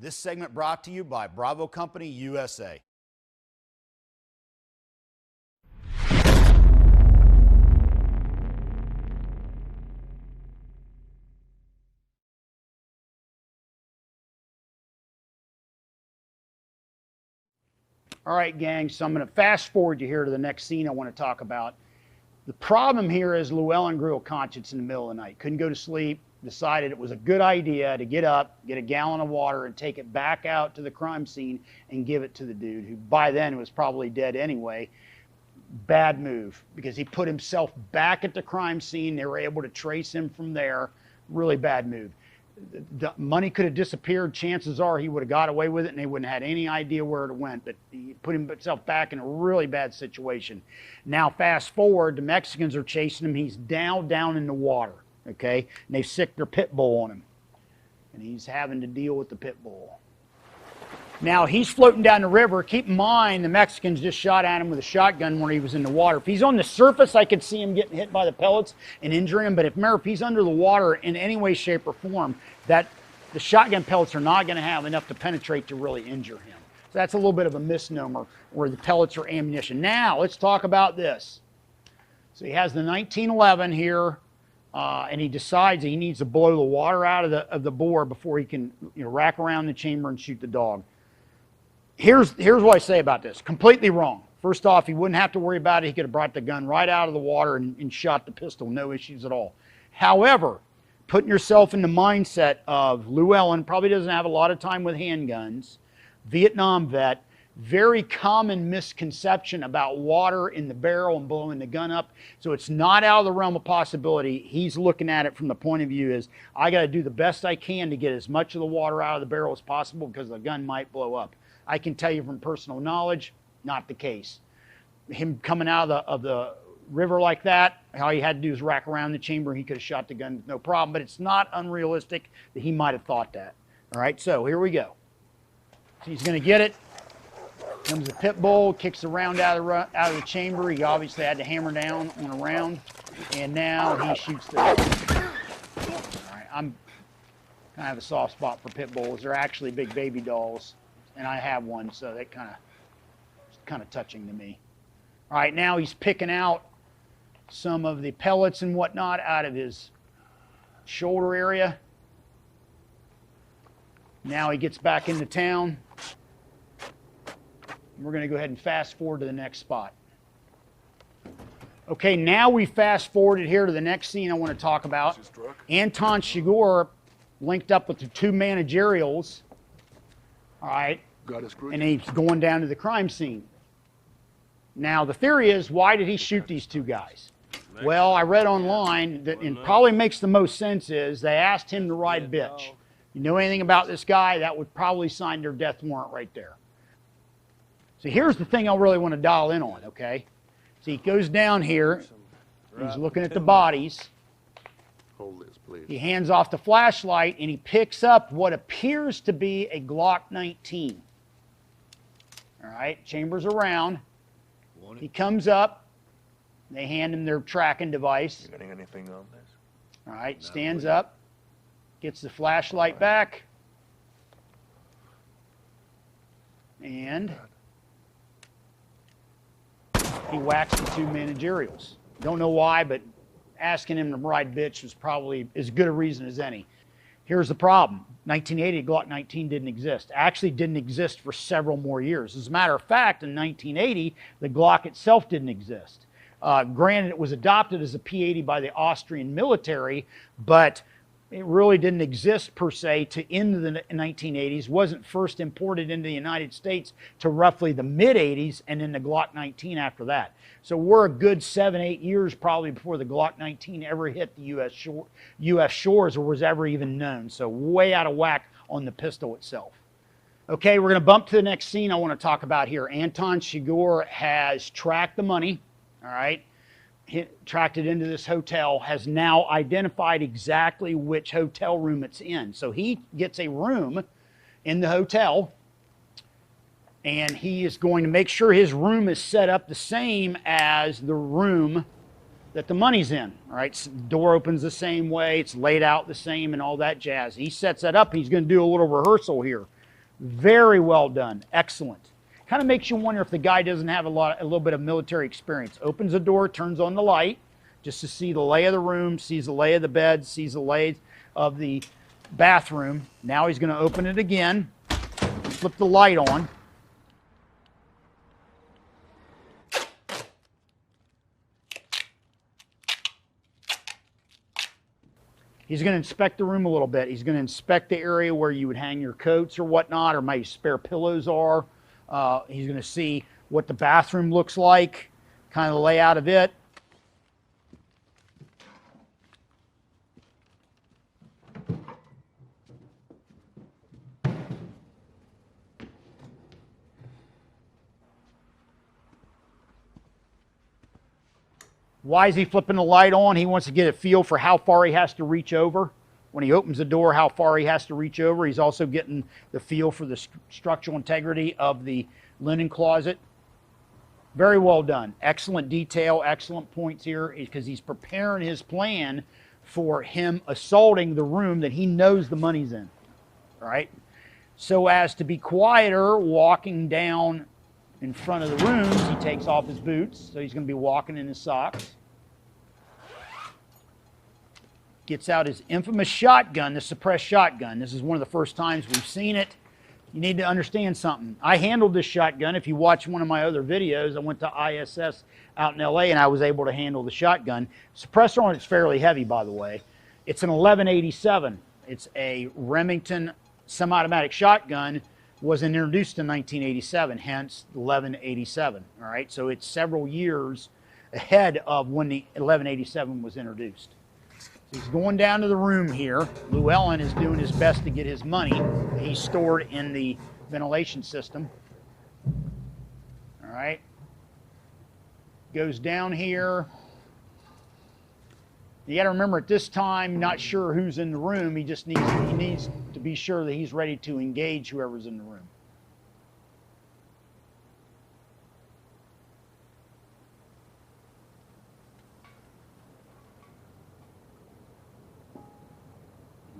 This segment brought to you by Bravo Company USA. All right, gang, so I'm going to fast forward you here to the next scene I want to talk about. The problem here is Llewellyn grew a conscience in the middle of the night. Couldn't go to sleep, decided it was a good idea to get up, get a gallon of water, and take it back out to the crime scene and give it to the dude, who by then was probably dead anyway. Bad move, because he put himself back at the crime scene. They were able to trace him from there. Really bad move. The money could have disappeared. Chances are he would have got away with it and they wouldn't have had any idea where it went, but he put himself back in a really bad situation. Now fast forward, the Mexicans are chasing him. He's down in the water, okay? And they've sicked their pit bull on him. And he's having to deal with the pit bull. Now he's floating down the river. Keep in mind, the Mexicans just shot at him with a shotgun when he was in the water. If he's on the surface, I could see him getting hit by the pellets and injuring him. But if he's under the water in any way, shape, or form, that the shotgun pellets are not going to have enough to penetrate to really injure him. So that's a little bit of a misnomer, where the pellets are ammunition. Now let's talk about this. So he has the 1911 here, and he decides that he needs to blow the water out of the bore before he can, rack around the chamber and shoot the dog. Here's what I say about this. Completely wrong. First off, he wouldn't have to worry about it. He could have brought the gun right out of the water and shot the pistol. No issues at all. However, putting yourself in the mindset of Llewellyn, probably doesn't have a lot of time with handguns, Vietnam vet, very common misconception about water in the barrel and blowing the gun up. So it's not out of the realm of possibility. He's looking at it from the point of view is, I got to do the best I can to get as much of the water out of the barrel as possible because the gun might blow up. I can tell you from personal knowledge, not the case. Him coming out of the river like that, all he had to do is rack around the chamber. He could have shot the gun with no problem, but it's not unrealistic that he might have thought that. All right, so here we go. So he's going to get it. Comes the pit bull, kicks the round out of the chamber. He obviously had to hammer down on a round, and now he shoots the dog. All right, I have a soft spot for pit bulls. They're actually big baby dolls. And I have one, so that kind of touching to me. All right, now he's picking out some of the pellets and whatnot out of his shoulder area. Now he gets back into town. We're going to go ahead and fast forward to the next spot. Okay, now we fast forwarded here to the next scene I want to talk about. Anton Chigurh linked up with the two managerials. All right, and he's going down to the crime scene. Now, the theory is, why did he shoot these two guys? Well, I read online that, and probably makes the most sense, is they asked him to ride bitch. You know anything about this guy, that would probably sign their death warrant right there. So here's the thing I really want to dial in on, okay? So he goes down here, he's looking at the bodies. Hold this, please. He hands off the flashlight and he picks up what appears to be a Glock 19. All right, chamber's around. He comes up. They hand him their tracking device. You getting anything on this? All right, stands up, gets the flashlight back, and he whacks the two managerials. Don't know why, but asking him to ride bitch was probably as good a reason as any. Here's the problem. 1980, Glock 19 didn't exist. Actually didn't exist for several more years. As a matter of fact, in 1980, the Glock itself didn't exist. Granted, it was adopted as a P-80 by the Austrian military, but it really didn't exist per se to into the 1980s. Wasn't first imported into the United States to roughly the mid-80s, and then the Glock 19 after that. So we're a good 7-8 years probably before the Glock 19 ever hit the U.S. shores or was ever even known. So way out of whack on the pistol itself. Okay, we're going to bump to the next scene I want to talk about here. Anton Chigurh has tracked the money, all right? Tracked it into this hotel, has now identified exactly which hotel room it's in. So he gets a room in the hotel, and he is going to make sure his room is set up the same as the room that the money's in. All right, so the door opens the same way, it's laid out the same and all that jazz. He sets that up, he's going to do a little rehearsal here. Very well done. Excellent. Kind of makes you wonder if the guy doesn't have a little bit of military experience. Opens the door, turns on the light, just to see the lay of the room, sees the lay of the bed, sees the lay of the bathroom. Now he's going to open it again, flip the light on. He's going to inspect the room a little bit. He's going to inspect the area where you would hang your coats or whatnot, or maybe spare pillows are. He's going to see what the bathroom looks like, kind of the layout of it. Why is he flipping the light on? He wants to get a feel for how far he has to reach over. When he opens the door, how far he has to reach over. He's also getting the feel for the structural integrity of the linen closet. Very well done. Excellent detail, excellent points here, because he's preparing his plan for him assaulting the room that he knows the money's in. All right? So as to be quieter, walking down in front of the rooms, he takes off his boots, so he's going to be walking in his socks. Gets out his infamous shotgun, the suppressed shotgun. This is one of the first times we've seen it. You need to understand something. I handled this shotgun. If you watch one of my other videos, I went to ISS out in LA and I was able to handle the shotgun. Suppressor on it's fairly heavy, by the way. It's an 1187. It's a Remington semi-automatic shotgun. Was introduced in 1987, hence 1187. All right, so it's several years ahead of when the 1187 was introduced. So he's going down to the room here. Llewellyn is doing his best to get his money. He's stored in the ventilation system. All right. Goes down here. You got to remember at this time, not sure who's in the room. He needs to be sure that he's ready to engage whoever's in the room.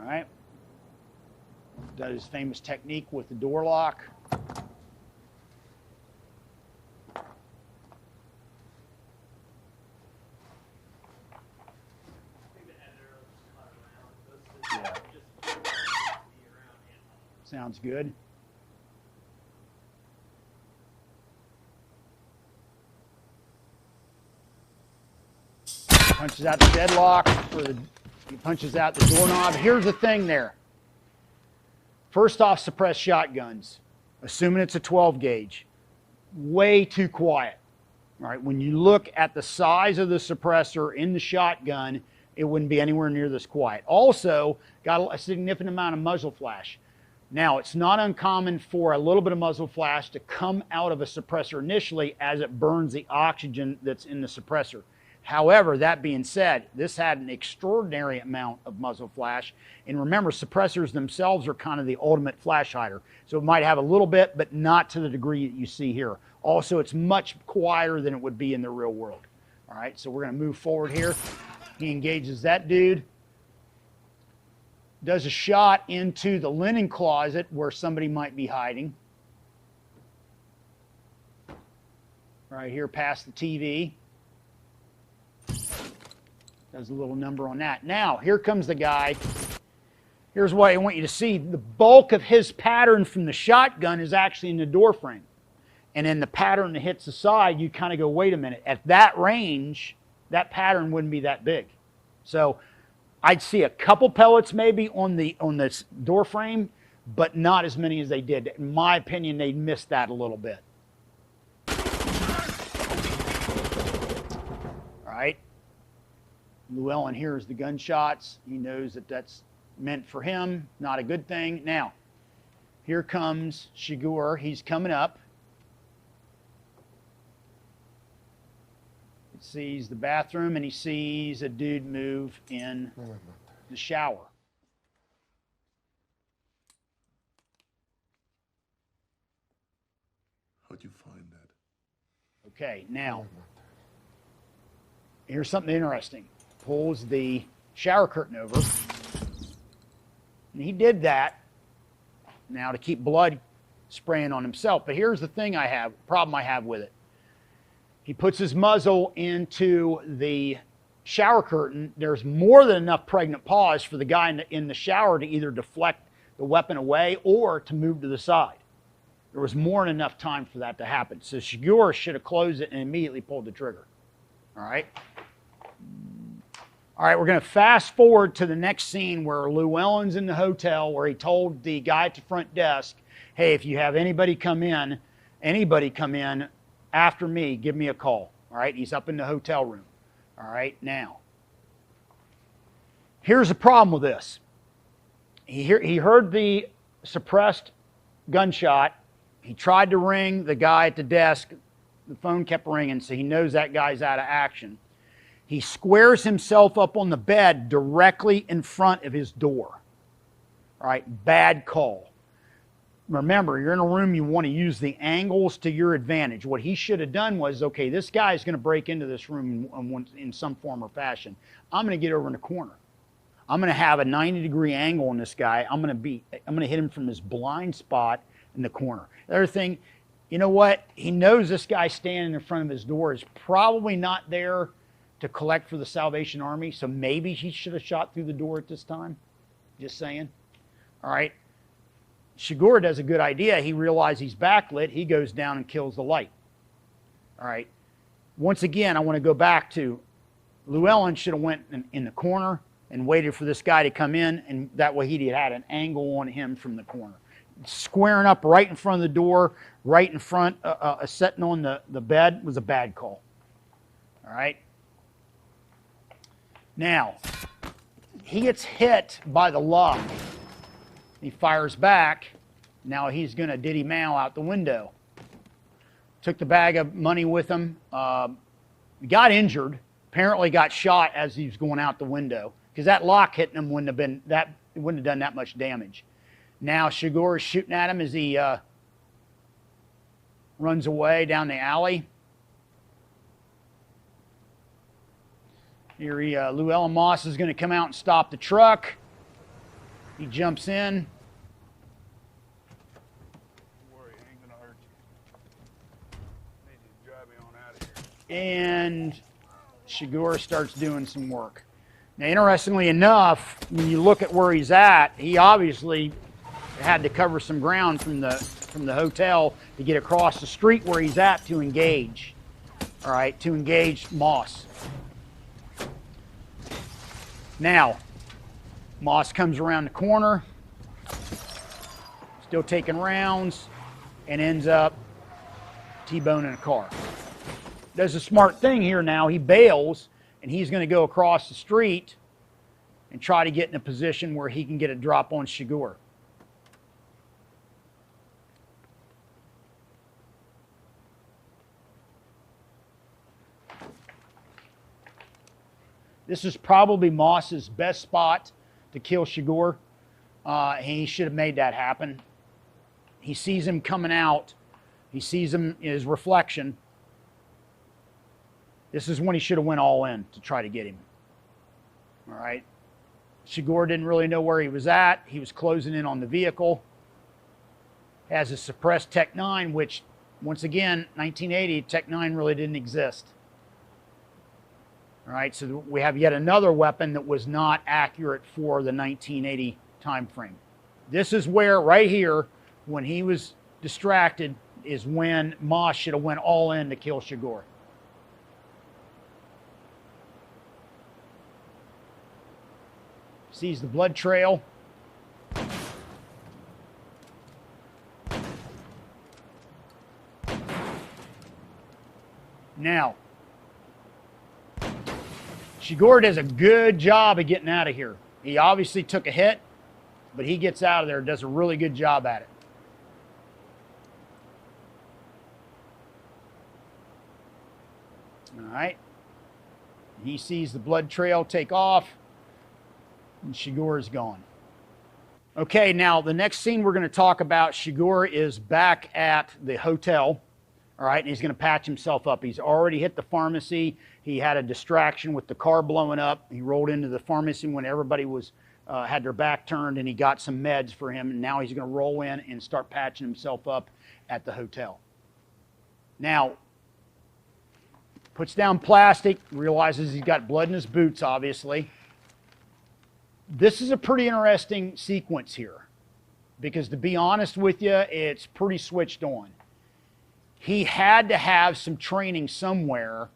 All right. Does his famous technique with the door lock. Yeah. Sounds good. Punches out the deadlock, he punches out the doorknob. Here's the thing there. First off, suppressed shotguns, assuming it's a 12 gauge, way too quiet. All right, when you look at the size of the suppressor in the shotgun, it wouldn't be anywhere near this quiet. Also, got a significant amount of muzzle flash. Now, it's not uncommon for a little bit of muzzle flash to come out of a suppressor initially as it burns the oxygen that's in the suppressor. However, that being said, this had an extraordinary amount of muzzle flash. And remember, suppressors themselves are kind of the ultimate flash hider. So it might have a little bit, but not to the degree that you see here. Also, it's much quieter than it would be in the real world. All right, so we're going to move forward here. He engages that dude. Does a shot into the linen closet where somebody might be hiding. Right here past the TV. Does a little number on that. Now, here comes the guy. Here's what I want you to see. The bulk of his pattern from the shotgun is actually in the door frame. And then the pattern that hits the side, you kind of go, wait a minute. At that range, that pattern wouldn't be that big. So I'd see a couple pellets maybe on this door frame, but not as many as they did. In my opinion, they missed that a little bit. All right. Llewellyn hears the gunshots. He knows that that's meant for him. Not a good thing. Now, here comes Shigur. He's coming up. He sees the bathroom and he sees a dude move in the shower. How'd you find that? Okay, now, here's something interesting. Pulls the shower curtain over. And he did that now to keep blood spraying on himself. But here's the thing problem I have with it. He puts his muzzle into the shower curtain. There's more than enough pregnant pause for the guy in the shower to either deflect the weapon away or to move to the side. There was more than enough time for that to happen. So Shigure should have closed it and immediately pulled the trigger. All right. All right, we're going to fast forward to the next scene where Llewellyn's in the hotel, where he told the guy at the front desk, hey, if you have anybody come in after me, give me a call. All right, he's up in the hotel room. All right, now, here's the problem with this. He heard the suppressed gunshot. He tried to ring the guy at the desk. The phone kept ringing, so he knows that guy's out of action. He squares himself up on the bed directly in front of his door. All right, bad call. Remember, you're in a room, you want to use the angles to your advantage. What he should have done was, okay, this guy is going to break into this room in some form or fashion. I'm going to get over in the corner. I'm going to have a 90-degree angle on this guy. I'm going to hit him from his blind spot in the corner. The other thing, you know what? He knows this guy standing in front of his door is probably not there to collect for the Salvation Army, so maybe he should have shot through the door at this time. Just saying. All right. Shigure does a good idea. He realizes he's backlit. He goes down and kills the light. All right. Once again, I want to go back to Llewellyn should have went in the corner and waited for this guy to come in, and that way he had an angle on him from the corner. Squaring up right in front of the door, right in front, sitting on the bed was a bad call. All right. Now, he gets hit by the lug. He fires back. Now he's going to diddy mow out the window. Took the bag of money with him. Got injured. Apparently got shot as he was going out the window, because that lock hitting him wouldn't have done that much damage. Now Shigure is shooting at him as he runs away down the alley. Here Llewellyn Moss is going to come out and stop the truck. He jumps in. Don't worry, it ain't gonna hurt you. Need to drive me on out of here. And Shigure starts doing some work. Now, interestingly enough, when you look at where he's at, he obviously had to cover some ground from the hotel to get across the street where he's at to engage. All right, to engage Moss. Now, Moss comes around the corner, still taking rounds, and ends up T-boning a car. Does a smart thing here now. He bails, and he's going to go across the street and try to get in a position where he can get a drop on Shigure. This is probably Moss's best spot to kill Shigure. He should have made that happen. He sees him coming out. He sees him in his reflection. This is when he should have went all in to try to get him. All right. Shigure didn't really know where he was at. He was closing in on the vehicle. Has a suppressed Tech 9, which, once again, 1980, Tech 9 really didn't exist. All right, so we have yet another weapon that was not accurate for the 1980 time frame. This is where, right here, when he was distracted, is when Moss should have went all in to kill Shigure. Sees the blood trail. Now, Shigure does a good job of getting out of here. He obviously took a hit, but he gets out of there and does a really good job at it. All right. He sees the blood trail take off, and Shigure is gone. Okay, now the next scene we're going to talk about, Shigure is back at the hotel. All right, and he's going to patch himself up. He's already hit the pharmacy. He had a distraction with the car blowing up. He rolled into the pharmacy when everybody was had their back turned, and he got some meds for him, and now he's going to roll in and start patching himself up at the hotel. Now, puts down plastic, realizes he's got blood in his boots, obviously. This is a pretty interesting sequence here, because to be honest with you, it's pretty switched on. He had to have some training somewhere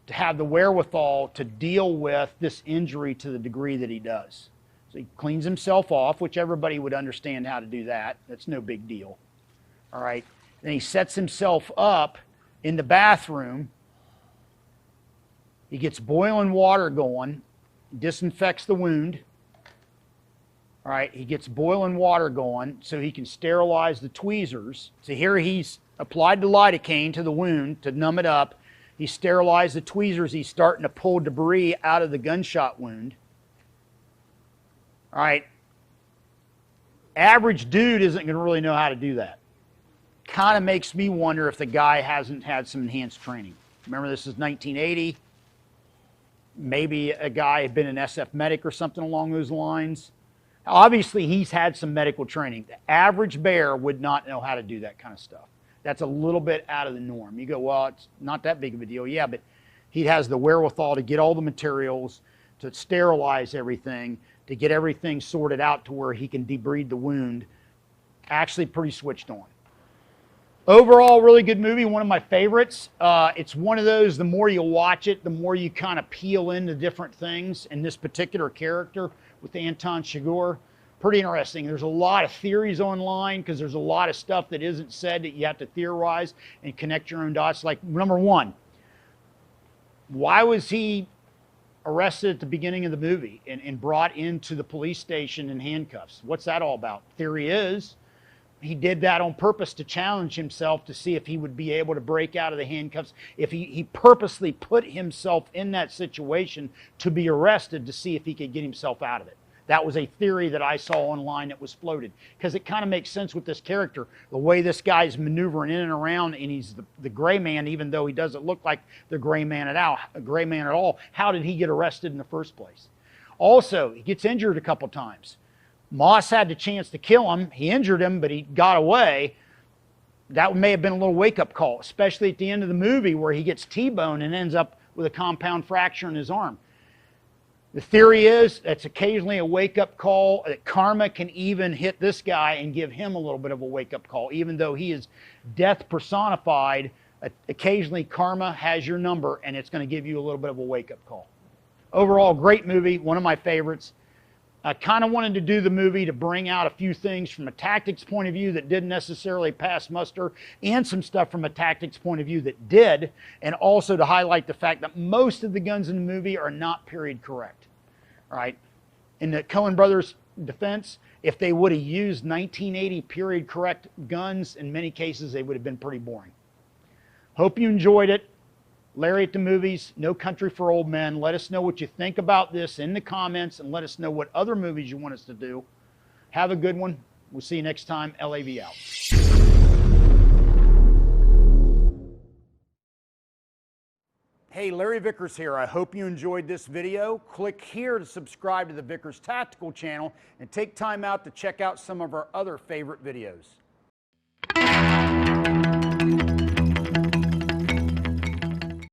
to have the wherewithal to deal with this injury to the degree that he does. So he cleans himself off, which everybody would understand how to do that. That's no big deal. All right. Then he sets himself up in the bathroom. He gets boiling water going, disinfects the wound. All right, he gets boiling water going so he can sterilize the tweezers. So here he's applied the lidocaine to the wound to numb it up. He sterilized the tweezers. He's starting to pull debris out of the gunshot wound. All right, average dude isn't going to really know how to do that. Kind of makes me wonder if the guy hasn't had some enhanced training. Remember, this is 1980. Maybe a guy had been an SF medic or something along those lines. Obviously, he's had some medical training. The average bear would not know how to do that kind of stuff. That's a little bit out of the norm. You go, well, it's not that big of a deal. Yeah, but he has the wherewithal to get all the materials, to sterilize everything, to get everything sorted out to where he can debride the wound. Actually pretty switched on. Overall, really good movie, one of my favorites. It's one of those, the more you watch it, the more you kind of peel into different things. And this particular character with Anton Chigurh, pretty interesting. There's a lot of theories online because there's a lot of stuff that isn't said that you have to theorize and connect your own dots. Like, number one, why was he arrested at the beginning of the movie and brought into the police station in handcuffs? What's that all about? Theory is, he did that on purpose to challenge himself to see if he would be able to break out of the handcuffs. If he purposely put himself in that situation to be arrested to see if he could get himself out of it. That was a theory that I saw online that was floated, because it kind of makes sense with this character, the way this guy's maneuvering in and around, and he's the gray man, even though he doesn't look like the gray man at all. How did he get arrested in the first place? Also, he gets injured a couple times. Moss had the chance to kill him. He injured him, but he got away. That may have been a little wake-up call, especially at the end of the movie where he gets T-boned and ends up with a compound fracture in his arm. The theory is that's occasionally a wake-up call, that karma can even hit this guy and give him a little bit of a wake-up call. Even though he is death personified, occasionally karma has your number and it's going to give you a little bit of a wake-up call. Overall, great movie, one of my favorites. I kind of wanted to do the movie to bring out a few things from a tactics point of view that didn't necessarily pass muster, and some stuff from a tactics point of view that did, and also to highlight the fact that most of the guns in the movie are not period correct. All right? In the Coen brothers' defense, if they would have used 1980 period correct guns, in many cases they would have been pretty boring. Hope you enjoyed it. Larry at the Movies, No Country for Old Men. Let us know what you think about this in the comments, and let us know what other movies you want us to do. Have a good one. We'll see you next time. LAV out. Hey, Larry Vickers here. I hope you enjoyed this video. Click here to subscribe to the Vickers Tactical channel and take time out to check out some of our other favorite videos.